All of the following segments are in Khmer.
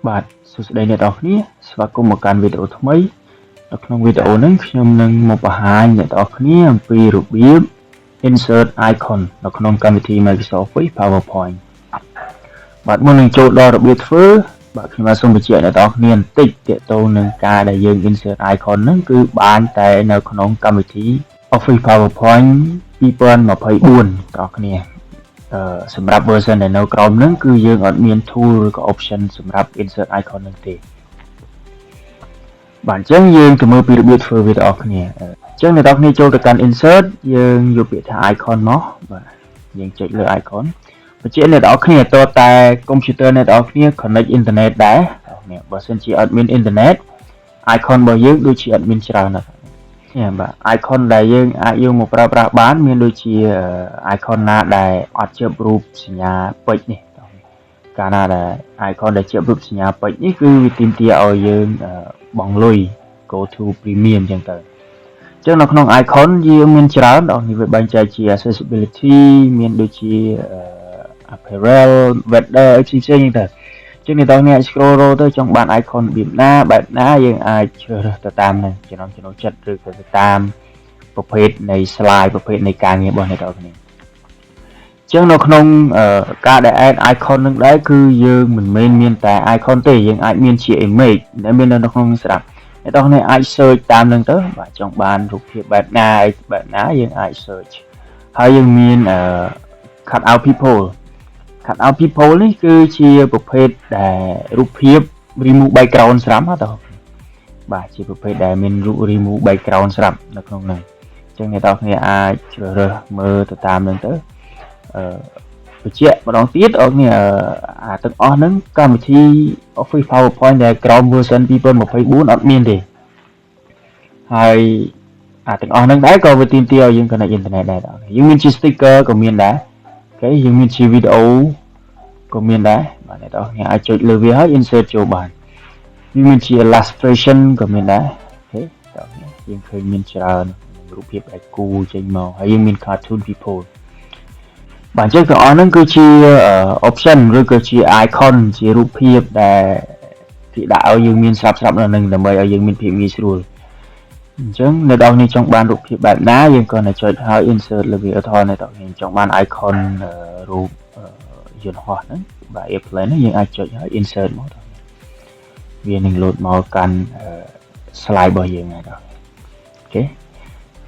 បាទសួស្តីអ្នកនរគ្នាស្វាគមន៍មកកាន់វីដេអូថ្មីនៅក្នុងវីដេអូនេះខ្ញុំនឹងមកបង្ហាញអ្នកនរគ្នាអំពីរបៀប insert icon នៅក្នុងកម្មវិធី Microsoft Office PowerPoint បាទមុននឹងចូលដល់របៀបធ្វើបាទខ្ញុំសូមបញ្ជាក់អ្នកនរគ្នាបន្តិចទាក់ទងនឹងការដែលយើង insert icon ហ្នឹងគឺបានតែនៅក្នុងកម្មវិធី Office PowerPoint 2024បងប្អូនគ្នាសម្រាប់ version ដែលនៅក្រោមហ្នឹងគឺយើងអត់មាន tool ឬក៏ option សម្រាប់ insert icon ហ្នឹងទេបាទអញ្ចឹងយើងទៅមើលពីរបៀបធ្វើវាទាំងអស់គ្នាអញ្ចឹងអ្នកនរគ្នាចូលទៅកាន់ insert យើងយកពាក្យថា icon មកបាទយើងចុចលើ icon បញ្ជាក់អ្នកនរគ្នាតើតែ computer អ្នកនរគ្នា connect internet ដែរនេះបើសិនជាអត់មាន internet icon របស់យើងដូចជាអត់មានច្រើនណាស់នេះបាទ icon ដែលយើងអាចយកមកប្រើប្រាស់បានមានដូចជា icon ណាដែលអត់ជាប់រូបសញ្ញាពេជ្រនេះកាលណាដែល icon ដែលជាប់រូបសញ្ញាពេជ្រនេះគឺវាទាមទារឲ្យយើងបង់លុយ go to premium អញ្ចឹងទៅអញ្ចឹងនៅក្នុង icon យើងមានច្រើនដល់នេះវាបែងចែកជា accessibility មានដូចជា apparel weather អីផ្សេងៗទៅចឹងអ្នកទាំងនេះ scroll roll ទៅចង់បាន icon បែបណាយើងអាចជ្រើសរើសទៅតាមនឹងចំណង់ចិត្តឬក៏ទៅតាមប្រភេទនៃ slide ប្រភេទនៃការងាររបស់អ្នកទាំងនេះចឹងនៅក្នុងការដែល add icon នឹងដែរគឺយើងមិនមែនមានតែ icon ទេយើងអាចមានជា image ដែលមាននៅក្នុងស្រាប់អ្នកទាំងនេះអាច search តាមនឹងទៅបាទចង់បានរូបភាពបែបណាយើងអាច search ហើយយើងមាន cut out people នេះគឺជាប្រភេទដែលរូបភាព remove background ស្រាប់ហ៎តើបាទជាប្រភេទដែលមាន remove background ស្រាប់នៅក្នុងហ្នឹងអញ្ចឹងអ្នកនរគ្នាអាចជ្រើសរើសមើលទៅតាមហ្នឹងទៅបញ្ជាក់ម្ដងទៀតអរគ្នាទាំងអស់ហ្នឹងកម្មវិធី Office PowerPoint ដែលក្រោម version 2024អត់មានទេហើយទាំងអស់ហ្នឹងដែរក៏វាទាមទារឲ្យយើង connect internet ដែរយើងមានជា sticker ក៏មានដែរអូខេយើងមានជា video ក៏មានដែរបាទអ្នកនរគ្នាអាចចុចលើវាហើយ insert ចូលបានវាមានជា illustration ក៏មានដែរអូខេតើយើងឃើញមានច្រើនរូបភាពដែលគូចេញមកហើយយើងមាន cartoon people បាទអញ្ចឹងទាំងអស់ហ្នឹងគឺជា option ឬក៏ជា icon ជារូបភាពដែលគេដាក់ឲ្យយើងមានស្រាប់នៅនឹងដើម្បីឲ្យយើងមានភាពងាយស្រួលអញ្ចឹងអ្នកនរគ្នាចង់បានរូបភាពបែបណាយើងគ្រាន់តែចុចហើយ insert លើវាឧទាហរណ៍អ្នកនរគ្នាចង់បាន icon រូបយន្តហោះហ្នឹងបាទ airplane ហ្នឹងយើងអាចចុចហើយ insert មកវានឹង load មកកាន់ slide របស់យើងហើយអូខេ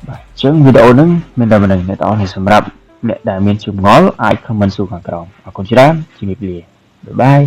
បាទអញ្ចឹងវីដេអូហ្នឹងមានតែប៉ុណ្្នឹងអ្នកនរគ្នាសម្រាប់អ្នកដែលមានចម្ងល់អាច comment សួរខាងក្រោមអរគុណច្រើនជំរាបលាបាយបាយ